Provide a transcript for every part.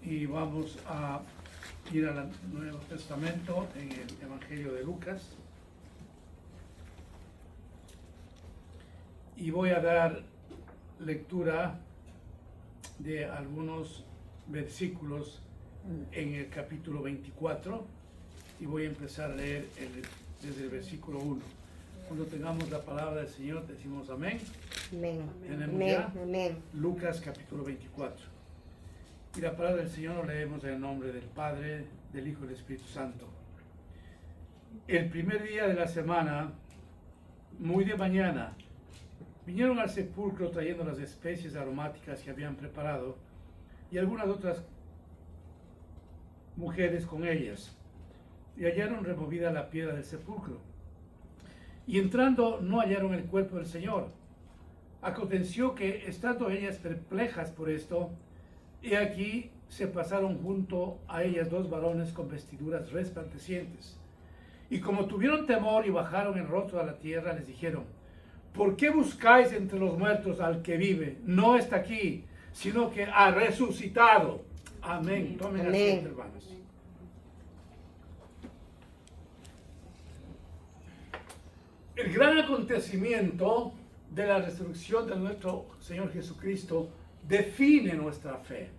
y vamos a ir al Nuevo Testamento en el Evangelio de Lucas. Y voy a dar lectura de algunos versículos en el capítulo 24 y voy a empezar a leer desde el versículo 1. Cuando tengamos la palabra del Señor decimos amén. Amén. Tenemos Amén. ya Amén. Lucas capítulo 24. Y la palabra del Señor lo leemos en el nombre del Padre, del Hijo y del Espíritu Santo. El primer día de la semana, muy de mañana, vinieron al sepulcro trayendo las especies aromáticas que habían preparado y algunas otras mujeres con ellas, y hallaron removida la piedra del sepulcro. Y entrando no hallaron el cuerpo del Señor. Aconteció que, estando ellas perplejas por esto, he aquí se pasaron junto a ellas dos varones con vestiduras resplandecientes. Y como tuvieron temor y bajaron el rostro a la tierra, les dijeron: ¿por qué buscáis entre los muertos al que vive? No está aquí, sino que ha resucitado. Amén. Tomen asiento, hermanos. El gran acontecimiento de la resurrección de nuestro Señor Jesucristo define nuestra fe,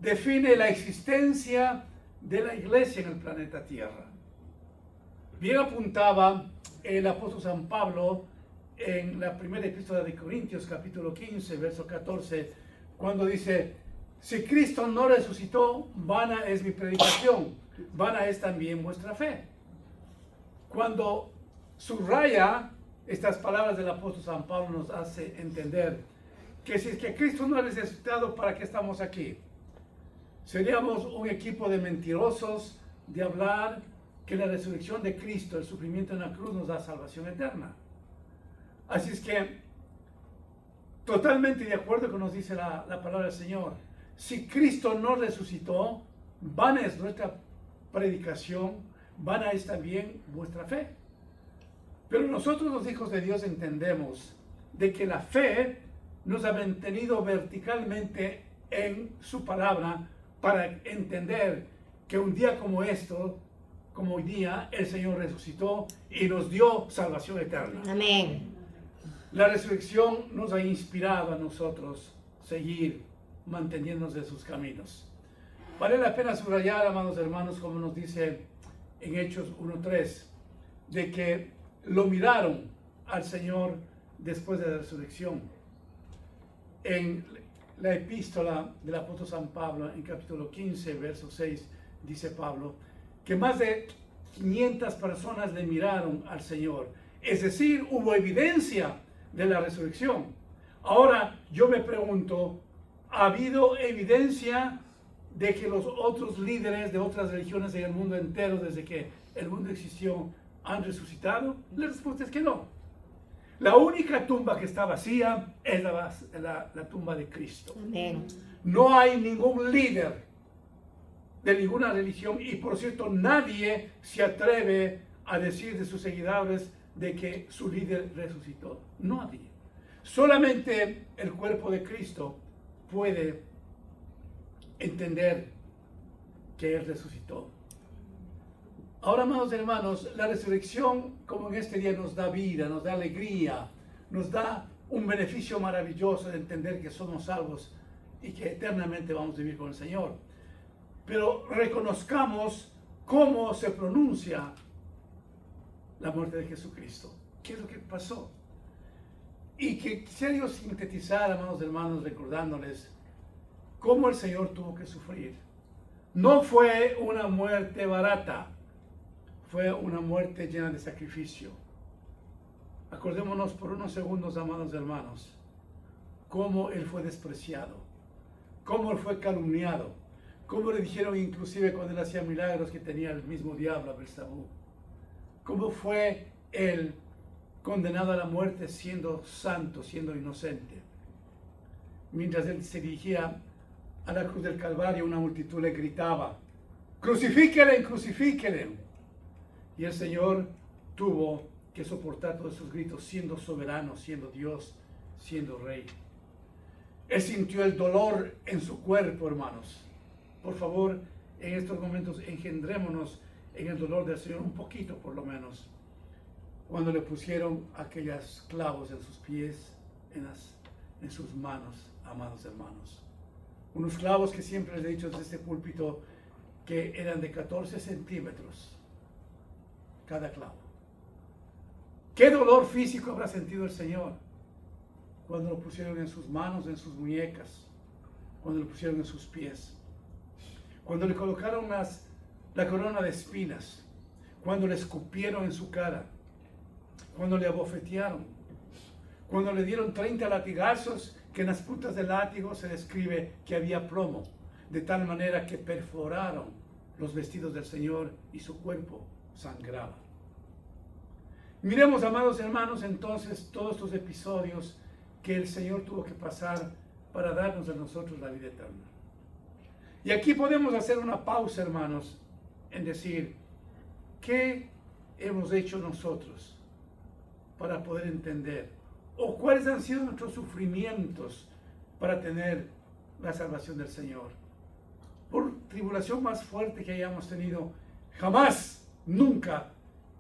define la existencia de la iglesia en el planeta Tierra. Bien apuntaba el apóstol San Pablo en la primera epístola de Corintios, capítulo 15, verso 14, cuando dice: si Cristo no resucitó, vana es mi predicación, vana es también vuestra fe. Cuando subraya estas palabras del apóstol San Pablo, nos hace entender que si es que Cristo no ha resucitado, ¿para qué estamos aquí? Seríamos un equipo de mentirosos de hablar que la resurrección de Cristo, el sufrimiento en la cruz, nos da salvación eterna. Así es que, totalmente de acuerdo con lo que nos dice la palabra del Señor. Si Cristo no resucitó, vana es nuestra predicación, vana es también vuestra fe. Pero nosotros, los hijos de Dios, entendemos de que la fe nos ha mantenido verticalmente en su palabra para entender que un día como esto, como hoy día, el Señor resucitó y nos dio salvación eterna. Amén. La resurrección nos ha inspirado a nosotros seguir manteniéndonos de sus caminos. Vale la pena subrayar, amados hermanos, como nos dice en Hechos 1:3, de que lo miraron al Señor después de la resurrección. En la epístola del apóstol San Pablo, en capítulo 15, verso 6, dice Pablo que más de 500 personas le miraron al Señor. Es decir, hubo evidencia de la resurrección. Ahora yo me pregunto, ¿ha habido evidencia de que los otros líderes de otras religiones en el mundo entero, desde que el mundo existió, han resucitado? La respuesta es que no. La única tumba que está vacía es la tumba de Cristo. Amén. No hay ningún líder de ninguna religión, y por cierto nadie se atreve a decir de sus seguidores de que su líder resucitó. Nadie. Solamente el cuerpo de Cristo puede entender que Él resucitó. Ahora, amados hermanos, la resurrección, como en este día, nos da vida, nos da alegría, nos da un beneficio maravilloso de entender que somos salvos y que eternamente vamos a vivir con el Señor. Pero reconozcamos cómo se pronuncia la muerte de Jesucristo. ¿Qué es lo que pasó? Y que quisiera yo sintetizar, amados hermanos, recordándoles cómo el Señor tuvo que sufrir. No fue una muerte barata, fue una muerte llena de sacrificio. Acordémonos por unos segundos, amados hermanos, cómo Él fue despreciado, cómo Él fue calumniado, cómo le dijeron inclusive cuando Él hacía milagros que tenía el mismo diablo, Belzebú. Cómo fue Él condenado a la muerte siendo santo, siendo inocente. Mientras Él se dirigía a la cruz del Calvario, una multitud le gritaba: ¡crucifíquele, crucifíquele! Y el Señor tuvo que soportar todos esos gritos, siendo soberano, siendo Dios, siendo Rey. Él sintió el dolor en su cuerpo, hermanos. Por favor, en estos momentos engendrémonos en el dolor del Señor un poquito por lo menos. Cuando le pusieron aquellos clavos en sus pies, en sus manos, amados hermanos. Unos clavos que siempre les he dicho desde este púlpito que eran de 14 centímetros cada clavo. ¿Qué dolor físico habrá sentido el Señor cuando lo pusieron en sus manos, en sus muñecas, cuando lo pusieron en sus pies? Cuando le colocaron la corona de espinas, cuando le escupieron en su cara, cuando le abofetearon, cuando le dieron 30 latigazos, que en las puntas del látigo se describe que había plomo, de tal manera que perforaron los vestidos del Señor y su cuerpo sangraba. Miremos, amados hermanos, entonces todos estos episodios que el Señor tuvo que pasar para darnos a nosotros la vida eterna. Y aquí podemos hacer una pausa, hermanos, en decir, ¿qué hemos hecho nosotros para poder entender? ¿O cuáles han sido nuestros sufrimientos para tener la salvación del Señor? Por tribulación más fuerte que hayamos tenido, jamás, nunca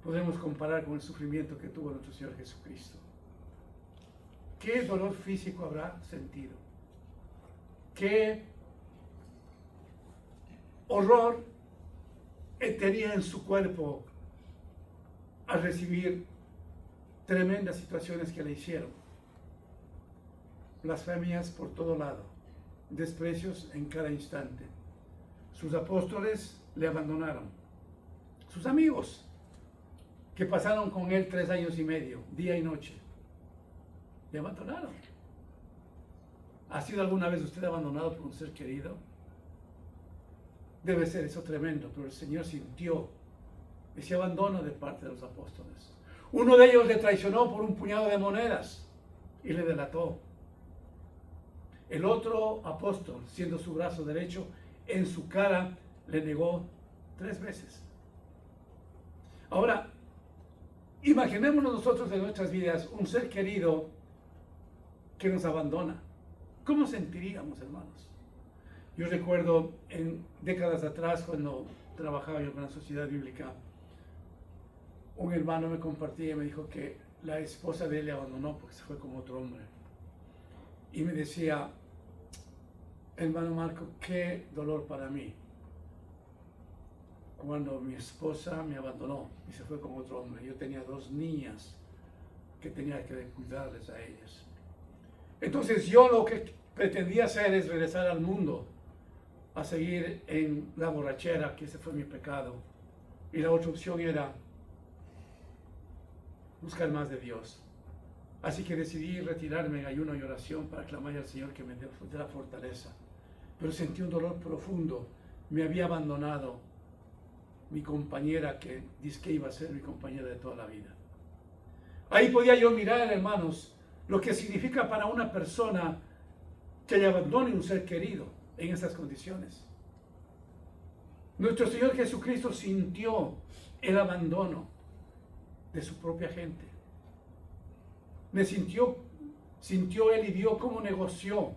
podremos comparar con el sufrimiento que tuvo nuestro Señor Jesucristo. ¿Qué dolor físico habrá sentido? ¿Qué horror tenía en su cuerpo al recibir tremendas situaciones que le hicieron? Blasfemias por todo lado, desprecios en cada instante. Sus apóstoles le abandonaron. Sus amigos, que pasaron con él 3 años y medio, día y noche, le abandonaron. ¿Ha sido alguna vez usted abandonado por un ser querido? Debe ser eso tremendo, pero el Señor sintió ese abandono de parte de los apóstoles. Uno de ellos le traicionó por un puñado de monedas y le delató. El otro apóstol, siendo su brazo derecho, en su cara le negó 3 veces. Ahora, imaginémonos nosotros en nuestras vidas un ser querido que nos abandona. ¿Cómo sentiríamos, hermanos? Yo recuerdo en décadas atrás, cuando trabajaba yo con la Sociedad Bíblica, un hermano me compartía y me dijo que la esposa de él le abandonó porque se fue con otro hombre. Y me decía, hermano Marco, qué dolor para mí cuando mi esposa me abandonó y se fue con otro hombre. Yo tenía 2 niñas que tenía que cuidarles a ellas. Entonces yo lo que pretendía hacer es regresar al mundo, a seguir en la borrachera, que ese fue mi pecado. Y la otra opción era buscar más de Dios. Así que decidí retirarme en ayuno y oración para clamar al Señor que me diera fortaleza. Pero sentí un dolor profundo. Me había abandonado mi compañera, que dice que iba a ser mi compañera de toda la vida. Ahí podía yo mirar, hermanos, lo que significa para una persona que le abandone un ser querido en esas condiciones. Nuestro Señor Jesucristo sintió el abandono de su propia gente. Sintió él y vio cómo negoció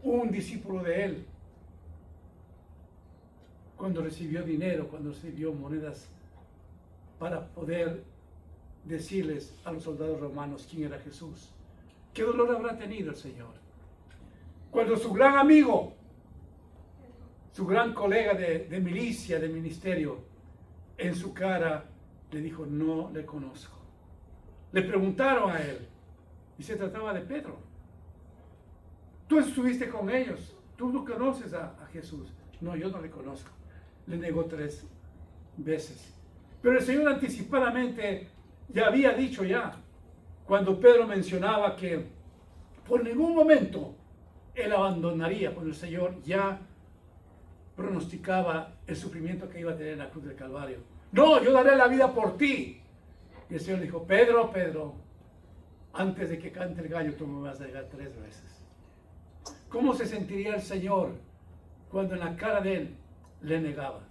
un discípulo de él cuando recibió dinero, cuando recibió monedas para poder decirles a los soldados romanos quién era Jesús. ¿Qué dolor habrá tenido el Señor? Cuando su gran amigo, su gran colega de milicia, de ministerio, en su cara le dijo, no le conozco. Le preguntaron a él, y se trataba de Pedro. Tú estuviste con ellos, tú no conoces a Jesús. No, yo no le conozco. Le negó 3 veces. Pero el Señor anticipadamente ya había dicho cuando Pedro mencionaba que por ningún momento él abandonaría, cuando el Señor ya pronosticaba el sufrimiento que iba a tener en la cruz del Calvario. No, yo daré la vida por ti. Y el Señor dijo, Pedro, Pedro, antes de que cante el gallo, tú me vas a negar 3 veces. ¿Cómo se sentiría el Señor cuando en la cara de él le negaba?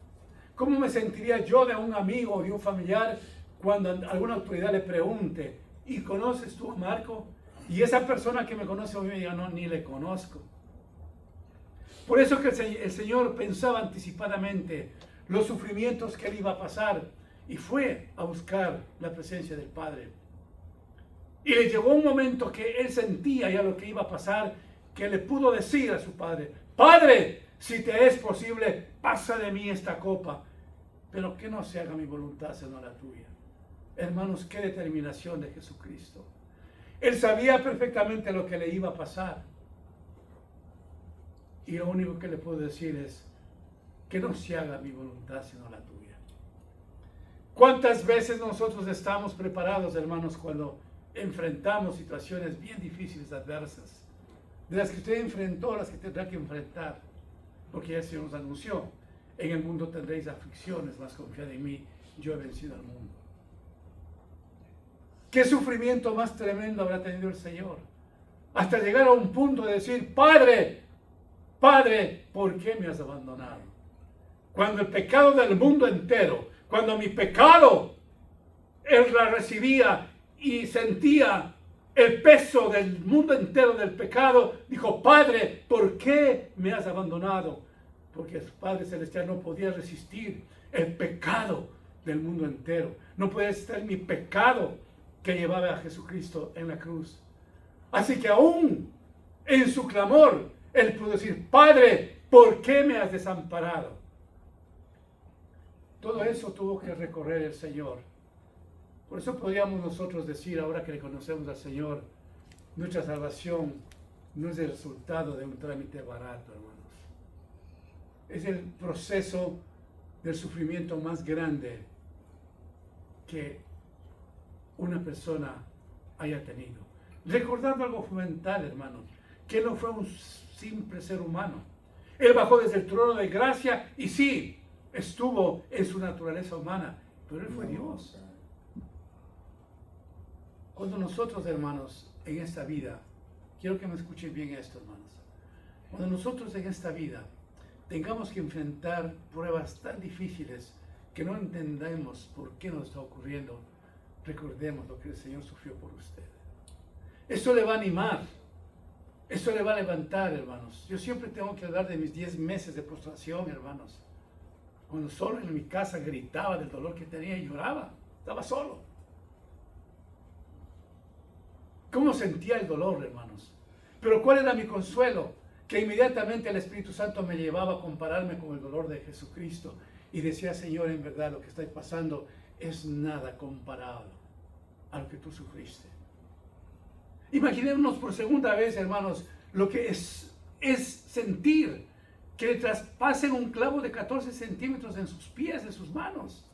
¿Cómo me sentiría yo de un amigo o de un familiar cuando alguna autoridad le pregunte, ¿y conoces tú a Marco? Y esa persona que me conoce a mí me diga, no, ni le conozco. Por eso que el Señor pensaba anticipadamente los sufrimientos que él iba a pasar y fue a buscar la presencia del Padre. Y le llegó un momento que él sentía ya lo que iba a pasar, que le pudo decir a su Padre: Padre, si te es posible, pasa de mí esta copa, pero que no se haga mi voluntad sino la tuya. Hermanos, qué determinación de Jesucristo. Él sabía perfectamente lo que le iba a pasar. Y lo único que le puedo decir es que no se haga mi voluntad sino la tuya. ¿Cuántas veces nosotros estamos preparados, hermanos, cuando enfrentamos situaciones bien difíciles, adversas? De las que usted enfrentó, las que tendrá que enfrentar. Porque ya el Señor nos anunció: en el mundo tendréis aflicciones, mas confiad en mí, yo he vencido al mundo. ¿Qué sufrimiento más tremendo habrá tenido el Señor? Hasta llegar a un punto de decir: Padre, Padre, ¿por qué me has abandonado? Cuando el pecado del mundo entero, cuando mi pecado, Él la recibía y sentía el peso del mundo entero del pecado, dijo: Padre, ¿por qué me has abandonado? Porque el Padre Celestial no podía resistir el pecado del mundo entero. No podía resistir mi pecado que llevaba a Jesucristo en la cruz. Así que aún en su clamor, Él pudo decir: Padre, ¿por qué me has desamparado? Todo eso tuvo que recorrer el Señor. Por eso podríamos nosotros decir, ahora que le conocemos al Señor, nuestra salvación no es el resultado de un trámite barato, hermanos. Es el proceso del sufrimiento más grande que una persona haya tenido. Recordando algo fundamental, hermanos, que Él no fue un simple ser humano. Él bajó desde el trono de gracia y sí, estuvo en su naturaleza humana, pero Él fue Dios. Cuando nosotros, hermanos, en esta vida, quiero que me escuchen bien esto, hermanos, cuando nosotros en esta vida tengamos que enfrentar pruebas tan difíciles que no entendemos por qué nos está ocurriendo, recordemos lo que el Señor sufrió por usted. Eso le va a animar, eso le va a levantar, hermanos. Yo siempre tengo que hablar de mis 10 meses de postración, hermanos. Cuando solo en mi casa gritaba del dolor que tenía y lloraba, estaba solo. ¿Cómo sentía el dolor, hermanos? Pero ¿cuál era mi consuelo? Que inmediatamente el Espíritu Santo me llevaba a compararme con el dolor de Jesucristo. Y decía: Señor, en verdad lo que está pasando es nada comparado a lo que tú sufriste. Imaginémonos por segunda vez, hermanos, lo que es sentir que le traspasen un clavo de 14 centímetros en sus pies, en sus manos.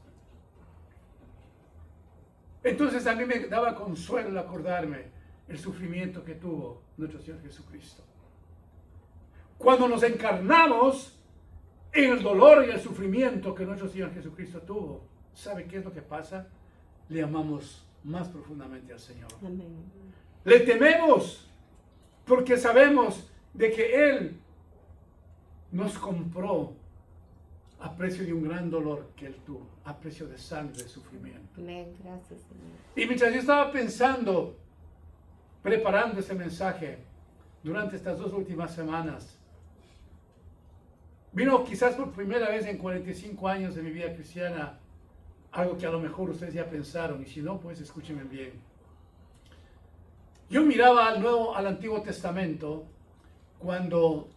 Entonces a mí me daba consuelo el acordarme el sufrimiento que tuvo nuestro Señor Jesucristo. Cuando nos encarnamos en el dolor y el sufrimiento que nuestro Señor Jesucristo tuvo, ¿sabe qué es lo que pasa? Le amamos más profundamente al Señor. Amén. Le tememos porque sabemos de que Él nos compró a precio de un gran dolor que Él tuvo, a precio de sangre, de sufrimiento. Amén. Gracias, Señor. Y mientras yo estaba pensando, preparando ese mensaje durante estas 2 últimas semanas, vino quizás por primera vez en 45 años de mi vida cristiana algo que a lo mejor ustedes ya pensaron, y si no, pues escúchenme bien. Yo miraba al Antiguo Testamento cuando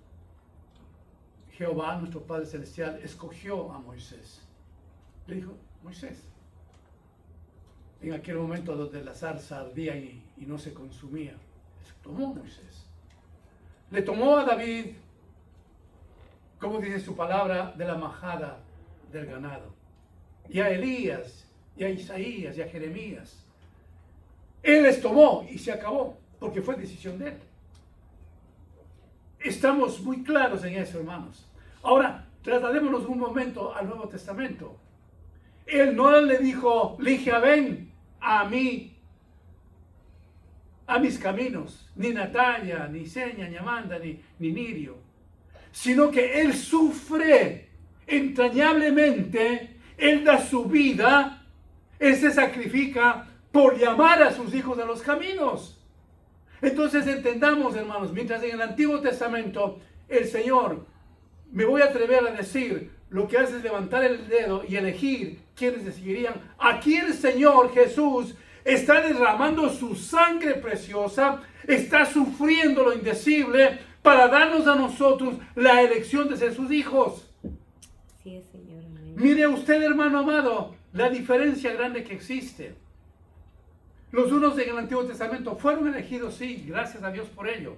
Jehová, nuestro Padre Celestial, escogió a Moisés. Le dijo: Moisés, en aquel momento donde la zarza ardía y no se consumía, tomó a Moisés. Le tomó a David, como dice su palabra, de la majada del ganado, y a Elías, y a Isaías, y a Jeremías. Él les tomó y se acabó, porque fue decisión de Él. Estamos muy claros en eso, hermanos. Ahora, trasladémonos un momento al Nuevo Testamento. Él no le dijo: Ligia, ven a mí, a mis caminos, ni Natalia, ni Seña, ni Amanda, ni Nirio, sino que Él sufre entrañablemente, Él da su vida, Él se sacrifica por llamar a sus hijos a los caminos. Entonces entendamos, hermanos, mientras en el Antiguo Testamento el Señor me voy a atrever a decir, lo que hace es levantar el dedo y elegir quienes le seguirían. Aquí el Señor Jesús está derramando su sangre preciosa, está sufriendo lo indecible para darnos a nosotros la elección de ser sus hijos. Sí, Señor. Amén. Mire usted, hermano amado, la diferencia grande que existe. Los unos en el Antiguo Testamento fueron elegidos, sí, gracias a Dios por ello.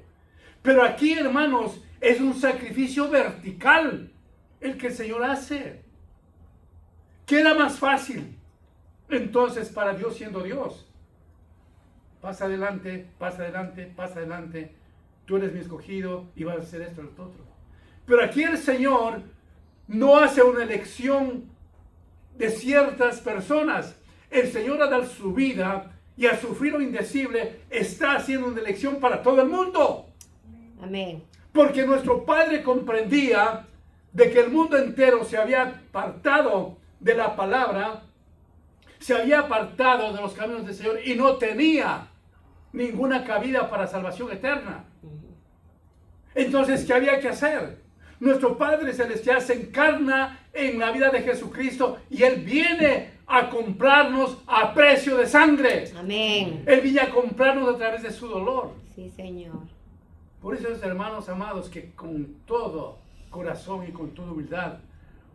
Pero aquí, hermanos, es un sacrificio vertical el que el Señor hace. ¿Qué era más fácil? Entonces, para Dios siendo Dios, pasa adelante, pasa adelante, pasa adelante. Tú eres mi escogido y vas a hacer esto y lo otro. Pero aquí el Señor no hace una elección de ciertas personas. El Señor, a dar su vida y a sufrir lo indecible, está haciendo una elección para todo el mundo. Amén. Porque nuestro Padre comprendía de que el mundo entero se había apartado de la palabra, se había apartado de los caminos del Señor y no tenía ninguna cabida para salvación eterna. Entonces, ¿qué había que hacer? Nuestro Padre Celestial se encarna en la vida de Jesucristo y Él viene a comprarnos a precio de sangre. Amén. Él viene a comprarnos a través de su dolor. Sí, Señor. Por eso, hermanos amados, que con todo corazón y con toda humildad,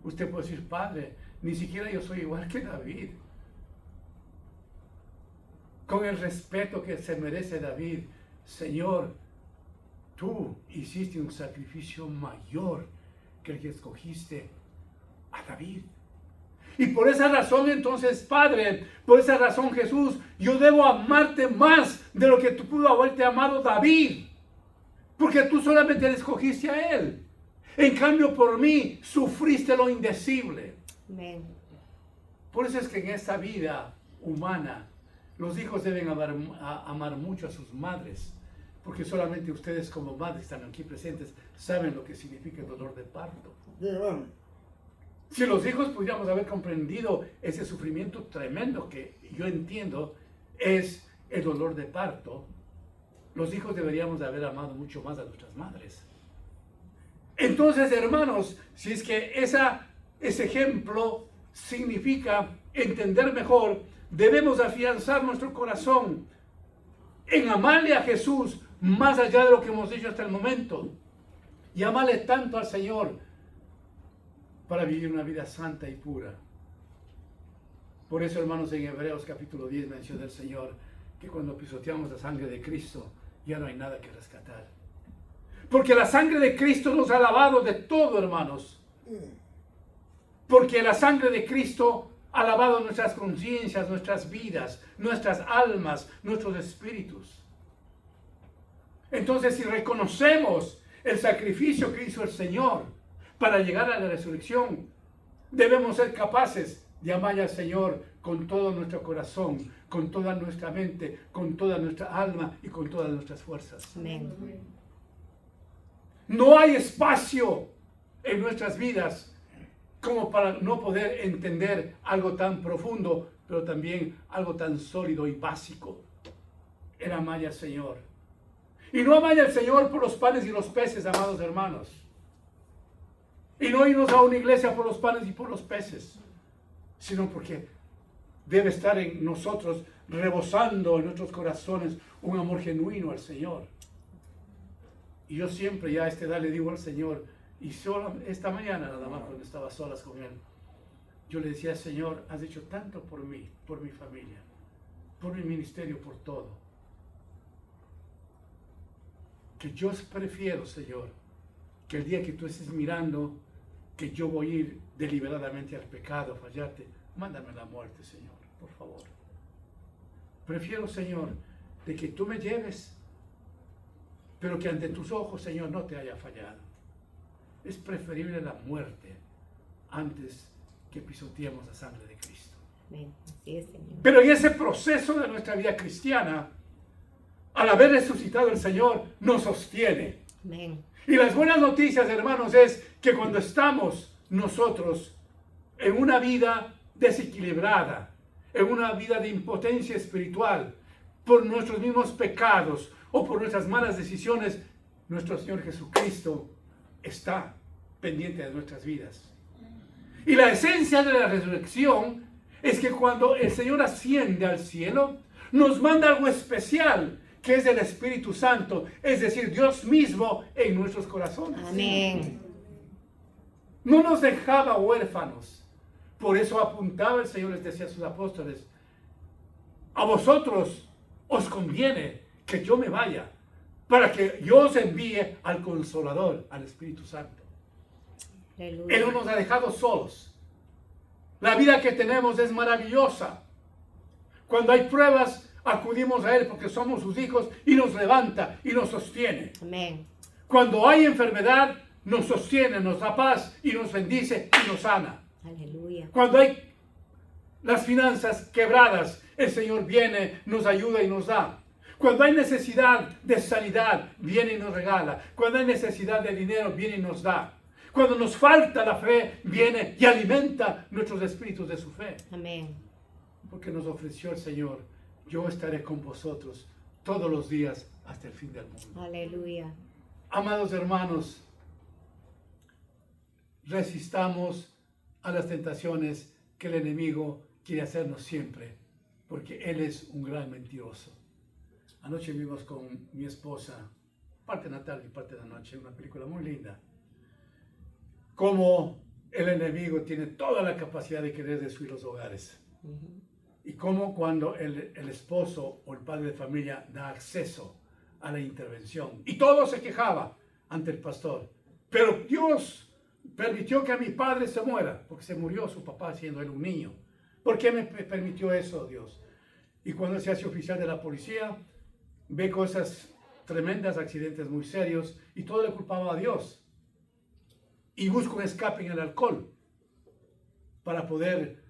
usted puede decir, Padre, ni siquiera yo soy igual que David. Con el respeto que se merece David, Señor, tú hiciste un sacrificio mayor que el que escogiste a David. Y por esa razón entonces, Padre, por esa razón, Jesús, yo debo amarte más de lo que tú pudo haberte amado David. Porque tú solamente le escogiste a él. En cambio, por mí, sufriste lo indecible. Amén. Por eso es que en esta vida humana, los hijos deben amar mucho a sus madres. Porque solamente ustedes como madres están aquí presentes, saben lo que significa el dolor de parto. Si los hijos pudiéramos haber comprendido ese sufrimiento tremendo que yo entiendo es el dolor de parto, los hijos deberíamos de haber amado mucho más a nuestras madres. Entonces, hermanos, si es que ese ejemplo significa entender mejor, debemos afianzar nuestro corazón en amarle a Jesús más allá de lo que hemos dicho hasta el momento. Y amarle tanto al Señor para vivir una vida santa y pura. Por eso, hermanos, en Hebreos capítulo 10 menciona el Señor que cuando pisoteamos la sangre de Cristo, ya no hay nada que rescatar. Porque la sangre de Cristo nos ha lavado de todo, hermanos. Porque la sangre de Cristo ha lavado nuestras conciencias, nuestras vidas, nuestras almas, nuestros espíritus. Entonces, si reconocemos el sacrificio que hizo el Señor para llegar a la resurrección, debemos ser capaces de amar al Señor con todo nuestro corazón, con toda nuestra mente, con toda nuestra alma y con todas nuestras fuerzas. Amén. No hay espacio en nuestras vidas como para no poder entender algo tan profundo, pero también algo tan sólido y básico. El amar al Señor. Y no amar al Señor por los panes y los peces, amados hermanos. Y no irnos a una iglesia por los panes y por los peces, sino porque debe estar en nosotros, rebosando en nuestros corazones, un amor genuino al Señor. Y yo siempre ya a esta edad le digo al Señor, y solo esta mañana nada más cuando estaba solas con Él, yo le decía, Señor, has hecho tanto por mí, por mi familia, por mi ministerio, por todo, que yo prefiero, Señor, que el día que tú estés mirando que yo voy a ir deliberadamente al pecado, a fallarte, mándame la muerte, Señor, por favor. Prefiero, Señor, de que tú me lleves, pero que ante tus ojos, Señor, no te haya fallado. Es preferible la muerte antes que pisoteemos la sangre de Cristo. Amén. Así es, Señor. Pero en ese proceso de nuestra vida cristiana, al haber resucitado el Señor, nos sostiene. Amén. Y las buenas noticias, hermanos, es que cuando estamos nosotros en una vida desequilibrada, en una vida de impotencia espiritual, por nuestros mismos pecados o por nuestras malas decisiones, nuestro Señor Jesucristo está pendiente de nuestras vidas. Y la esencia de la resurrección es que cuando el Señor asciende al cielo, nos manda algo especial, que es el Espíritu Santo, es decir, Dios mismo en nuestros corazones. Amén. No nos dejaba huérfanos. Por eso apuntaba el Señor, les decía a sus apóstoles, a vosotros os conviene que yo me vaya, para que yo os envíe al Consolador, al Espíritu Santo. Aleluya. Él no nos ha dejado solos. La vida que tenemos es maravillosa. Cuando hay pruebas, acudimos a Él porque somos sus hijos y nos levanta y nos sostiene. Amén. Cuando hay enfermedad, nos sostiene, nos da paz y nos bendice y nos sana. Aleluya. Cuando hay las finanzas quebradas, el Señor viene, nos ayuda y nos da. Cuando hay necesidad de sanidad, viene y nos regala. Cuando hay necesidad de dinero, viene y nos da. Cuando nos falta la fe, viene y alimenta nuestros espíritus de su fe. Amén. Porque nos ofreció el Señor, yo estaré con vosotros todos los días hasta el fin del mundo. Aleluya. Amados hermanos, resistamos a las tentaciones que el enemigo quiere hacernos siempre, porque él es un gran mentiroso. Anoche vimos con mi esposa, parte de la tarde y parte de la noche, una película muy linda, cómo el enemigo tiene toda la capacidad de querer destruir los hogares. Y cómo cuando el esposo o el padre de familia da acceso a la intervención. Y todo se quejaba ante el pastor. Pero Dios permitió que a mi padre se muera, porque se murió su papá siendo él un niño. ¿Por qué me permitió eso, Dios? Y cuando se hace oficial de la policía, ve cosas tremendas, accidentes muy serios, y todo le culpaba a Dios. Y busca un escape en el alcohol para poder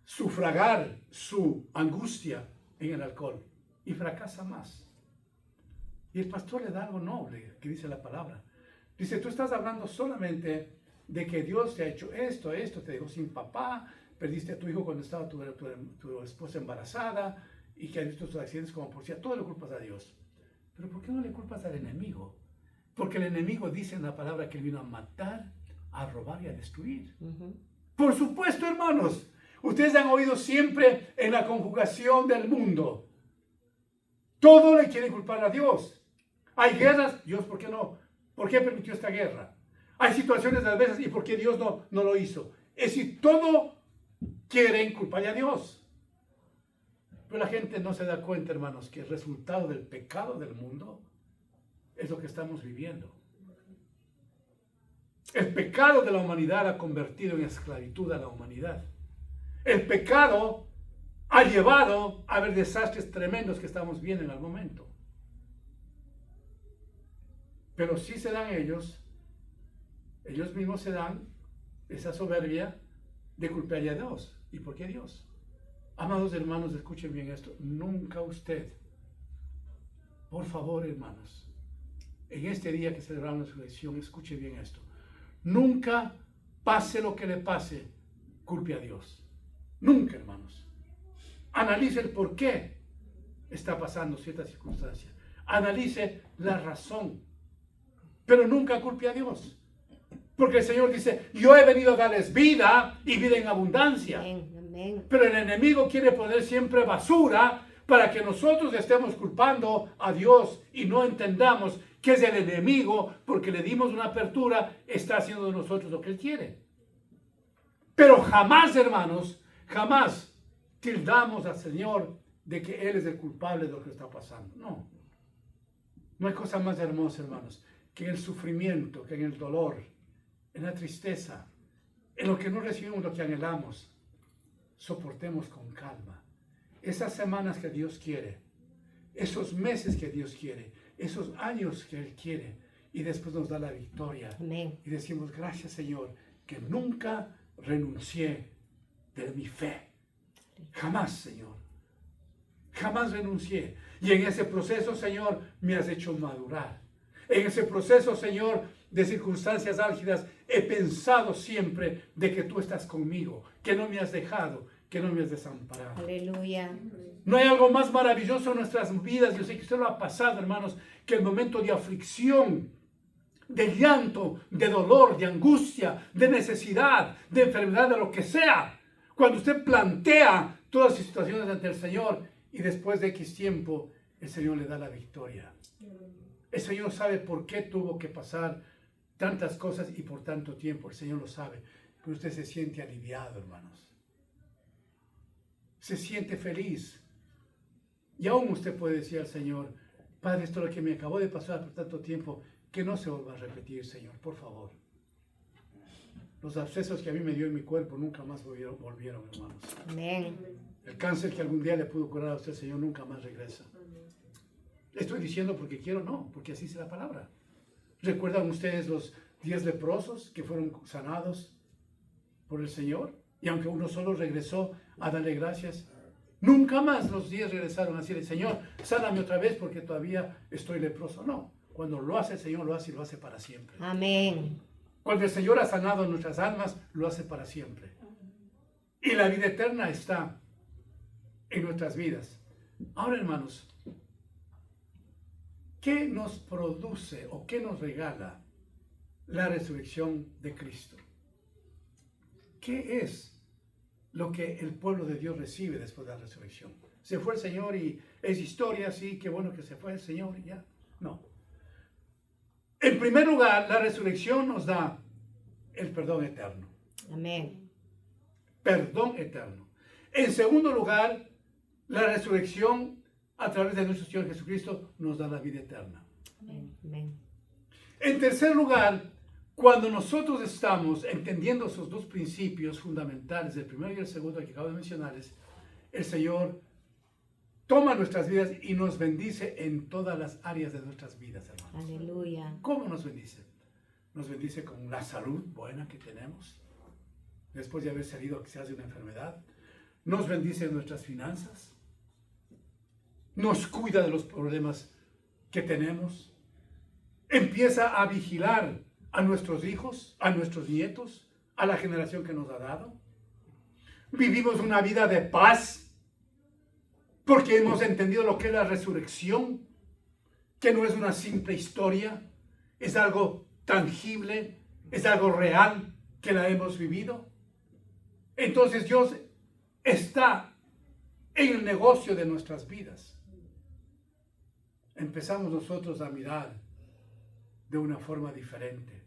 sufragar su angustia en el alcohol. Y fracasa más. Y el pastor le da algo noble, que dice la palabra. Dice, tú estás hablando solamente de que Dios te ha hecho esto, te dejó sin papá, perdiste a tu hijo cuando estaba tu esposa embarazada, y que has visto tus accidentes como policía. Todo le culpas a Dios. Pero ¿por qué no le culpas al enemigo? Porque el enemigo dice en la palabra que él vino a matar, a robar y a destruir. Por supuesto, hermanos. Ustedes han oído siempre en la conjugación del mundo. Todo le quiere culpar a Dios. Hay guerras, Dios, ¿por qué no? ¿Por qué permitió esta guerra? Hay situaciones adversas, ¿y por qué Dios no lo hizo? Es decir, todo quieren culparle a Dios. Pero la gente no se da cuenta, hermanos, que el resultado del pecado del mundo es lo que estamos viviendo. El pecado de la humanidad ha convertido en esclavitud a la humanidad. El pecado ha llevado a ver desastres tremendos que estamos viendo en el momento. Pero sí se dan ellos mismos se dan esa soberbia de culparle a Dios. ¿Y por qué Dios? Amados hermanos, escuchen bien esto. Nunca usted, por favor, hermanos, en este día que celebramos la resurrección, escuche bien esto. Nunca, pase lo que le pase, culpe a Dios. Nunca, hermanos. Analice el por qué está pasando cierta circunstancia. Analice la razón. Pero nunca culpe a Dios. Porque el Señor dice, yo he venido a darles vida y vida en abundancia. Amén. Amén. Pero el enemigo quiere poner siempre basura para que nosotros estemos culpando a Dios y no entendamos que es el enemigo, porque le dimos una apertura, está haciendo de nosotros lo que él quiere. Pero jamás, hermanos, jamás tildamos al Señor de que Él es el culpable de lo que está pasando. No. No hay cosa más hermosa, hermanos, que en el sufrimiento, que en el dolor, en la tristeza, en lo que no recibimos lo que anhelamos, soportemos con calma. Esas semanas que Dios quiere, esos meses que Dios quiere, esos años que Él quiere, y después nos da la victoria. Amén. Y decimos, gracias, Señor, que nunca renuncié de mi fe. Jamás, Señor. Jamás renuncié. Y en ese proceso, Señor, me has hecho madurar. En ese proceso, Señor, de circunstancias álgidas, he pensado siempre de que tú estás conmigo, que no me has dejado, que no me has desamparado. Aleluya. No hay algo más maravilloso en nuestras vidas. Yo sé que usted lo ha pasado, hermanos, que el momento de aflicción, de llanto, de dolor, de angustia, de necesidad, de enfermedad, de lo que sea. Cuando usted plantea todas sus situaciones ante el Señor y después de X tiempo, el Señor le da la victoria. El Señor sabe por qué tuvo que pasar tantas cosas y por tanto tiempo. El Señor lo sabe. Pero usted se siente aliviado, hermanos. Se siente feliz. Y aún usted puede decir al Señor, Padre, esto es lo que me acabó de pasar por tanto tiempo, que no se vuelva a repetir, Señor, por favor. Los abscesos que a mí me dio en mi cuerpo nunca más volvieron, hermanos. Amén. El cáncer que algún día le pudo curar a usted, Señor, nunca más regresa. Le estoy diciendo porque quiero, no, porque así es la palabra. ¿Recuerdan ustedes los 10 leprosos que fueron sanados por el Señor? Y aunque uno solo regresó a darle gracias, nunca más los 10 regresaron a decirle, Señor, sáname otra vez porque todavía estoy leproso. No, cuando lo hace el Señor, lo hace y lo hace para siempre. Amén. Cuando el Señor ha sanado nuestras almas, lo hace para siempre. Y la vida eterna está en nuestras vidas. Ahora, hermanos, ¿qué nos produce o qué nos regala la resurrección de Cristo? ¿Qué es lo que el pueblo de Dios recibe después de la resurrección? Se fue el Señor y es historia, sí, qué bueno que se fue el Señor y ya. No. En primer lugar, la resurrección nos da el perdón eterno. Amén. Perdón eterno. En segundo lugar, la resurrección a través de nuestro Señor Jesucristo nos da la vida eterna. Amén. En tercer lugar, cuando nosotros estamos entendiendo esos dos principios fundamentales, el primero y el segundo que acabo de mencionarles, el Señor toma nuestras vidas y nos bendice en todas las áreas de nuestras vidas, hermanos. Aleluya. ¿Cómo nos bendice? Nos bendice con la salud buena que tenemos, después de haber salido quizás de una enfermedad. Nos bendice en nuestras finanzas. Nos cuida de los problemas que tenemos. Empieza a vigilar a nuestros hijos, a nuestros nietos, a la generación que nos ha dado. Vivimos una vida de paz porque hemos entendido lo que es la resurrección, que no es una simple historia, es algo tangible, es algo real que la hemos vivido. Entonces Dios está en el negocio de nuestras vidas. Empezamos nosotros a mirar de una forma diferente,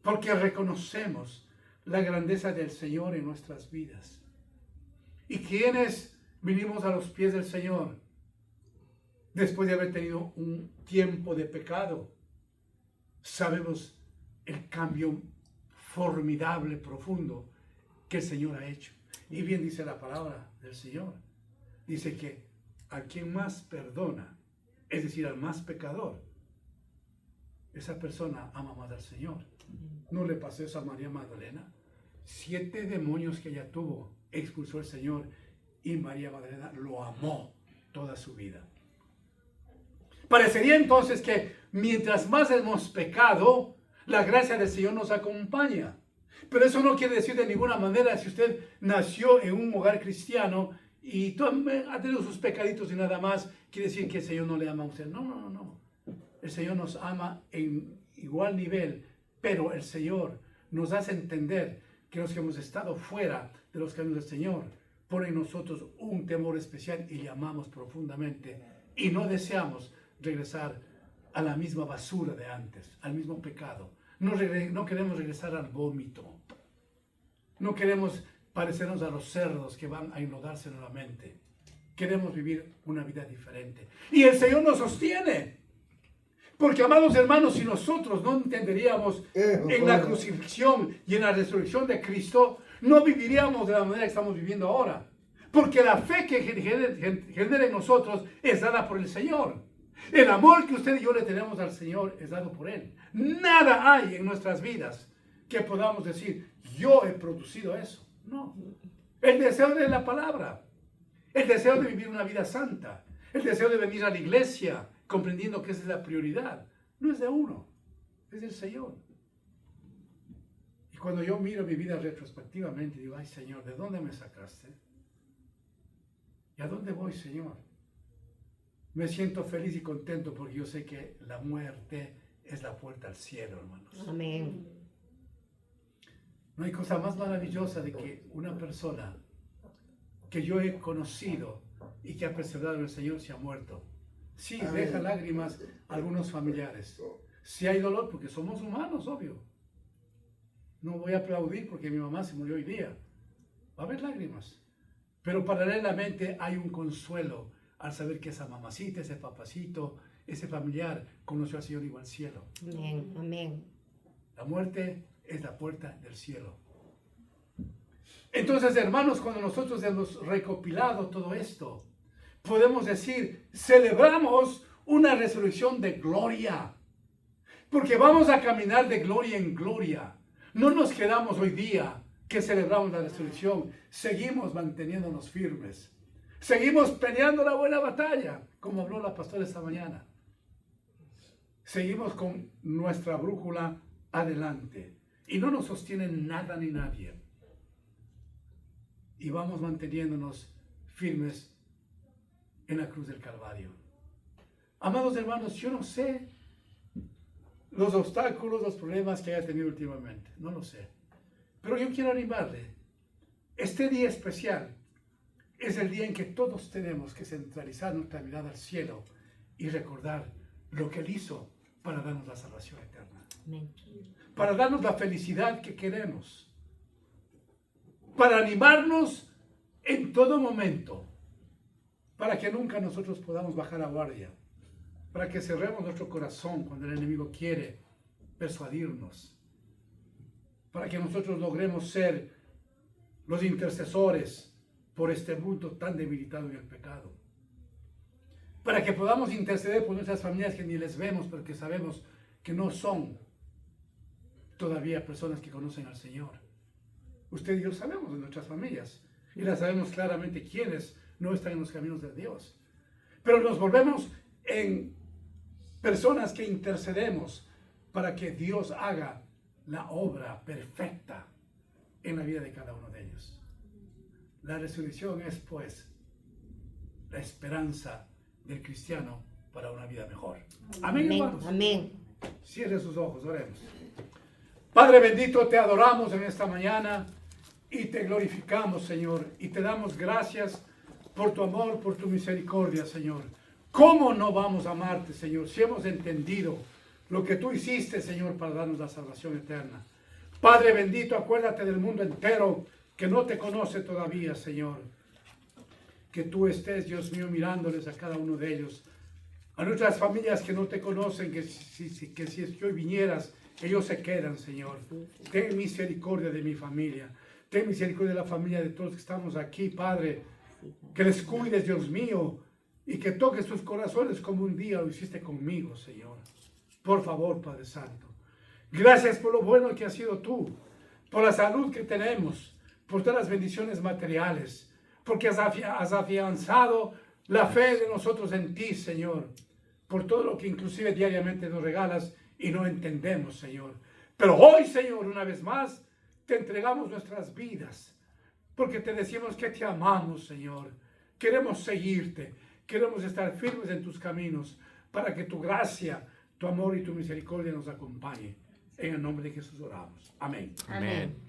porque reconocemos la grandeza del Señor en nuestras vidas. Y quienes vinimos a los pies del Señor después de haber tenido un tiempo de pecado, sabemos el cambio formidable, profundo que el Señor ha hecho. Y bien dice la palabra del Señor. Dice que a quien más perdona, es decir, al más pecador, esa persona ama más al Señor. ¿No le pasó eso a María Magdalena? 7 demonios que ella tuvo, expulsó el Señor y María Magdalena lo amó toda su vida. Parecería entonces que mientras más hemos pecado, la gracia del Señor nos acompaña. Pero eso no quiere decir de ninguna manera, si usted nació en un hogar cristiano y ha tenido sus pecaditos y nada más, quiere decir que el Señor no le ama a usted. No, no, no, no. El Señor nos ama en igual nivel, pero el Señor nos hace entender que los que hemos estado fuera de los caminos del Señor pone en nosotros un temor especial y le amamos profundamente y no deseamos regresar a la misma basura de antes, al mismo pecado. No queremos regresar al vómito. No queremos parecernos a los cerdos que van a enlodarse nuevamente. Queremos vivir una vida diferente. Y el Señor nos sostiene. Porque, amados hermanos, si nosotros no entenderíamos en la crucifixión y en la resurrección de Cristo, no viviríamos de la manera que estamos viviendo ahora. Porque la fe que genera en nosotros es dada por el Señor. El amor que usted y yo le tenemos al Señor es dado por Él. Nada hay en nuestras vidas que podamos decir, yo he producido eso. No. El deseo de la palabra. El deseo de vivir una vida santa. El deseo de venir a la iglesia comprendiendo que esa es la prioridad. No es de uno, es del Señor. Y cuando yo miro mi vida retrospectivamente, digo, ay Señor, ¿de dónde me sacaste? ¿Y a dónde voy, Señor? Me siento feliz y contento porque yo sé que la muerte es la puerta al cielo, hermanos. Amén. No hay cosa más maravillosa de que una persona que yo he conocido y que ha perseverado en el Señor se ha muerto. Sí, deja lágrimas a algunos familiares. Sí hay dolor porque somos humanos, obvio. No voy a aplaudir porque mi mamá se murió hoy día. Va a haber lágrimas. Pero paralelamente hay un consuelo al saber que esa mamacita, ese papacito, ese familiar conoció al Señor y va al cielo. Amén. Amén. La muerte es la puerta del cielo. Entonces, hermanos, cuando nosotros hemos recopilado todo esto, podemos decir, celebramos una resurrección de gloria. Porque vamos a caminar de gloria en gloria. No nos quedamos hoy día que celebramos la resurrección. Seguimos manteniéndonos firmes. Seguimos peleando la buena batalla, como habló la pastora esta mañana. Seguimos con nuestra brújula adelante. Y no nos sostiene nada ni nadie. Y vamos manteniéndonos firmes en la cruz del Calvario. Amados hermanos, yo no sé los obstáculos, los problemas que haya tenido últimamente. No lo sé. Pero yo quiero animarle. Este día especial es el día en que todos tenemos que centralizar nuestra mirada al cielo y recordar lo que Él hizo para darnos la salvación eterna. Amén. Para darnos la felicidad que queremos. Para animarnos en todo momento. Para que nunca nosotros podamos bajar la guardia. Para que cerremos nuestro corazón cuando el enemigo quiere persuadirnos. Para que nosotros logremos ser los intercesores por este mundo tan debilitado en el pecado. Para que podamos interceder por nuestras familias que ni les vemos, pero que sabemos que no son todavía personas que conocen al Señor. Usted y yo sabemos de nuestras familias y las sabemos claramente quiénes no están en los caminos de Dios. Pero nos volvemos en personas que intercedemos para que Dios haga la obra perfecta en la vida de cada uno de ellos. La resurrección es, pues, la esperanza del cristiano para una vida mejor. Amén, Amén. hermanos. Amén. Cierre sus ojos, oremos. Padre bendito, te adoramos en esta mañana y te glorificamos, Señor, y te damos gracias por tu amor, por tu misericordia, Señor. ¿Cómo no vamos a amarte, Señor, si hemos entendido lo que tú hiciste, Señor, para darnos la salvación eterna? Padre bendito, acuérdate del mundo entero que no te conoce todavía, Señor. Que tú estés, Dios mío, mirándoles a cada uno de ellos. A nuestras familias que no te conocen, que si hoy vinieras, ellos se quedan, Señor. Ten misericordia de mi familia. Ten misericordia de la familia de todos que estamos aquí, Padre. Que les cuides, Dios mío, y que toques sus corazones como un día lo hiciste conmigo, Señor. Por favor, Padre Santo. Gracias por lo bueno que has sido tú, por la salud que tenemos, por todas las bendiciones materiales, porque has afianzado la fe de nosotros en ti, Señor, por todo lo que inclusive diariamente nos regalas y no entendemos, Señor. Pero hoy, Señor, una vez más, te entregamos nuestras vidas, porque te decimos que te amamos, Señor. Queremos seguirte, queremos estar firmes en tus caminos, para que tu gracia, tu amor y tu misericordia nos acompañe. En el nombre de Jesús oramos. Amén. Amén.